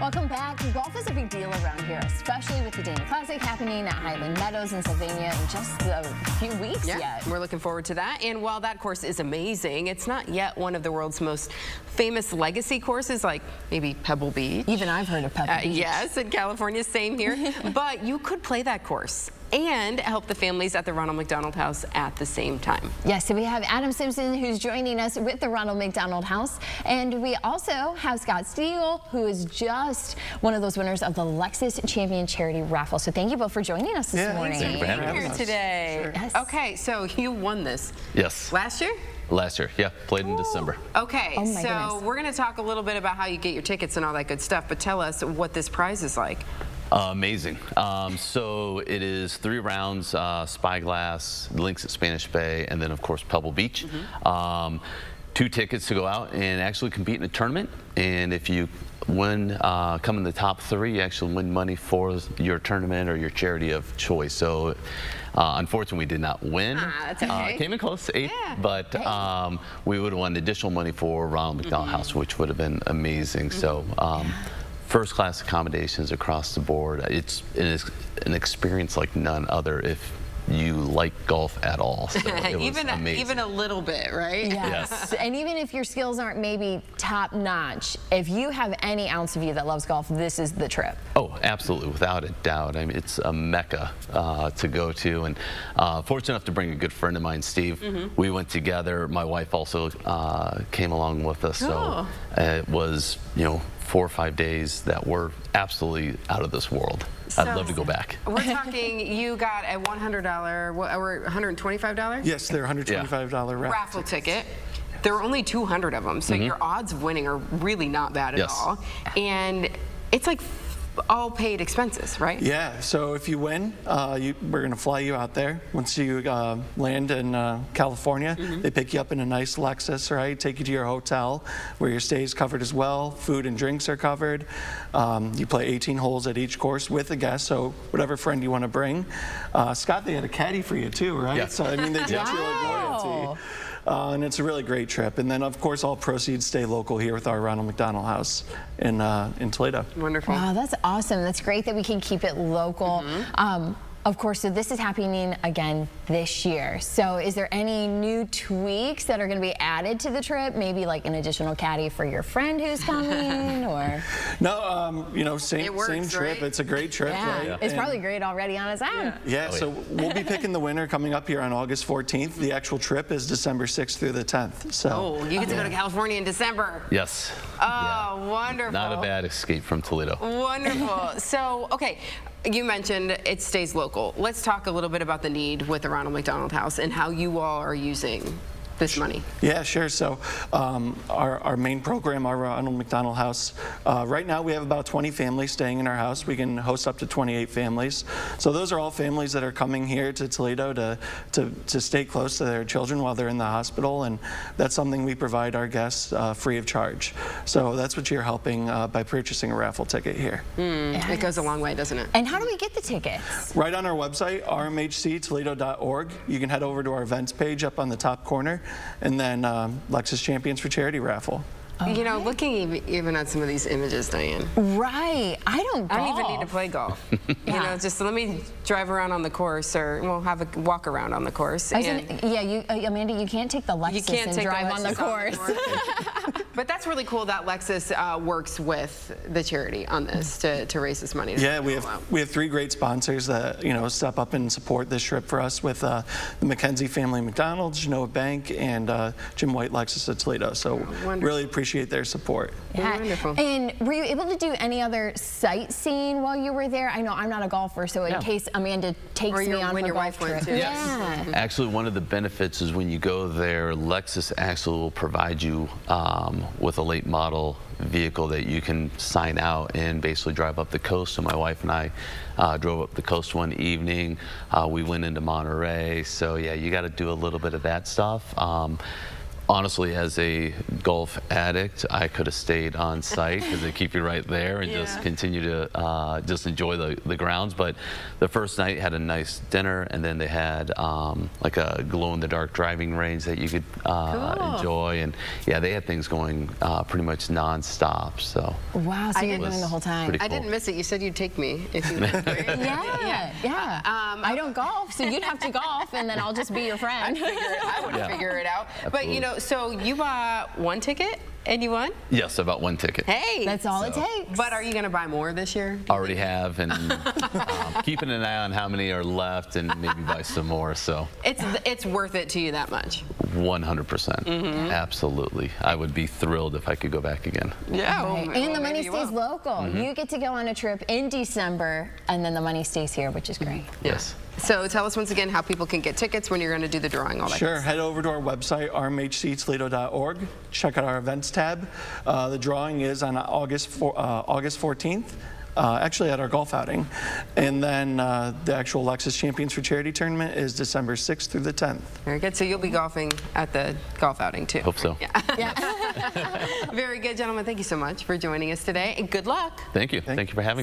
Welcome back. Golf is a big deal around here, especially with the Dana Classic happening at Highland Meadows in Sylvania in just a few weeks yet. We're looking forward to that. And while that course is amazing, it's not yet one of the world's most famous legacy courses, like maybe Pebble Beach. Even I've heard of Pebble Beach. Yes, in California, same here. But you could play that course and help the families at the Ronald McDonald House at the same time. Yes, so we have Adam Simpson, who's joining us with the Ronald McDonald House, and we also have Scott Stigall, who is just one of those winners of the Lexus Champion Charity Raffle. So thank you both for joining us this morning. Thank you for having Here us. today. Sure. Yes. Okay, so you won this. Yes. Last year? Last year, yeah. Played in December. Okay, Oh my so goodness. we're going to talk a little bit about how you get your tickets and all that good stuff, but tell us what this prize is like. Amazing. So it is 3 rounds, Spyglass, Links at Spanish Bay, and then of course Pebble Beach. 2 tickets to go out and actually compete in a tournament. And if you win, come in the top 3, you actually win money for your tournament or your charity of choice. So unfortunately, we did not win. That's okay. Came in close, 8th, Yeah. but we would have won additional money for Ronald McDonald House, which would have been amazing. So. First-class accommodations across the board. It's an experience like none other if you like golf at all. So it was amazing. Even a little bit, right? Yes. And even if your skills aren't maybe top-notch, if you have any ounce of you that loves golf, this is the trip. Oh, absolutely, without a doubt. I mean, it's a mecca to go to, and fortunate enough to bring a good friend of mine, Steve. We went together. My wife also came along with us, so it was, 4 or 5 days that were absolutely out of this world. I'd love to go back. We're talking, you got a $100, or $125? Yes, they're $125 Raffle ticket. There are only 200 of them, so your odds of winning are really not bad at all. And it's like all paid expenses, right? Yeah, so if you win, we're going to fly you out there. Once you land in California, they pick you up in a nice Lexus, right? Take you to your hotel where your stay is covered as well. Food and drinks are covered. You play 18 holes at each course with a guest, so whatever friend you want to bring. Scott, they had a caddy for you too, right? Yeah. So, I mean, they treat you like loyalty. And it's a really great trip. And then, of course, all proceeds stay local here with our Ronald McDonald House in Toledo. Wonderful. Wow, that's awesome. That's great that we can keep it local. Of course, so this is happening again this year. So is there any new tweaks that are going to be added to the trip? Maybe like an additional caddy for your friend who's coming, or? No, same works, trip. right? It's a great trip, right? It's probably great already on its own. Yeah, so we'll be picking the winner coming up here on August 14th. The actual trip is December 6th through the 10th. So. You get to go to California in December. Yes. Oh, wonderful. Not a bad escape from Toledo. Wonderful. So, okay, you mentioned it stays local. Let's talk a little bit about the need with the Ronald McDonald House and how you all are using this money. Yeah, sure. So our main program, our Ronald McDonald House, right now we have about 20 families staying in our house. We can host up to 28 families. So those are all families that are coming here to Toledo to stay close to their children while they're in the hospital, and that's something we provide our guests free of charge. So that's what you're helping by purchasing a raffle ticket here. It goes a long way, doesn't it? And how do we get the tickets? Right on our website, rmhctoledo.org. You can head over to our events page up on the top corner, and then Lexus Champions for Charity Raffle. You know, looking even at some of these images, Diane. Right. I don't even need to play golf. You know, just let me drive around on the course, or we'll have a walk around on the course. Amanda, you can't take the Lexus and drive on the course. But that's really cool that Lexus works with the charity on this to raise this money. Yeah, we have 3 great sponsors that step up and support this trip for us with the McKenzie Family McDonald's, Genoa Bank, and Jim White Lexus at Toledo. So really appreciate their support. Yeah. Wonderful. And were you able to do any other sightseeing while you were there? I know I'm not a golfer, so in case Amanda takes me on her golf trip. Yes. Actually, one of the benefits is when you go there, Lexus actually will provide you with a late model vehicle that you can sign out and basically drive up the coast. So my wife and I drove up the coast one evening. We went into Monterey. So yeah, you got to do a little bit of that stuff. Honestly, as a golf addict, I could have stayed on site because they keep you right there and just continue to just enjoy the grounds. But the first night had a nice dinner, and then they had like a glow-in-the-dark driving range that you could enjoy. And yeah, they had things going pretty much non-stop. So Wow, so you're was doing the whole time. pretty I cool. didn't miss it. You said you'd take me if you went. Yeah. I don't golf, so you'd have to golf, and then I'll just be your friend. I would figure it out. But you Absolutely. know, so you bought one ticket and you won? Yes, about one ticket. Hey. That's all it takes. But are you going to buy more this year? Already have, and keeping an eye on how many are left and maybe buy some more. So It's worth it to you that much. 100%. Absolutely. I would be thrilled if I could go back again. Yeah. Right. And the money stays local. You get to go on a trip in December, and then the money stays here, which is great. Yes. So tell us once again how people can get tickets when you're going to do the drawing, all that. Sure, head over to our website, rmhctoledo.org. Check out our events tab. The drawing is on August 14th. Actually at our golf outing. And then the actual Lexus Champions for Charity tournament is December 6th through the 10th. Very good. So you'll be golfing at the golf outing too. Hope so. Very good, gentlemen. Thank you so much for joining us today, and good luck. Thank you. Thank you for having me.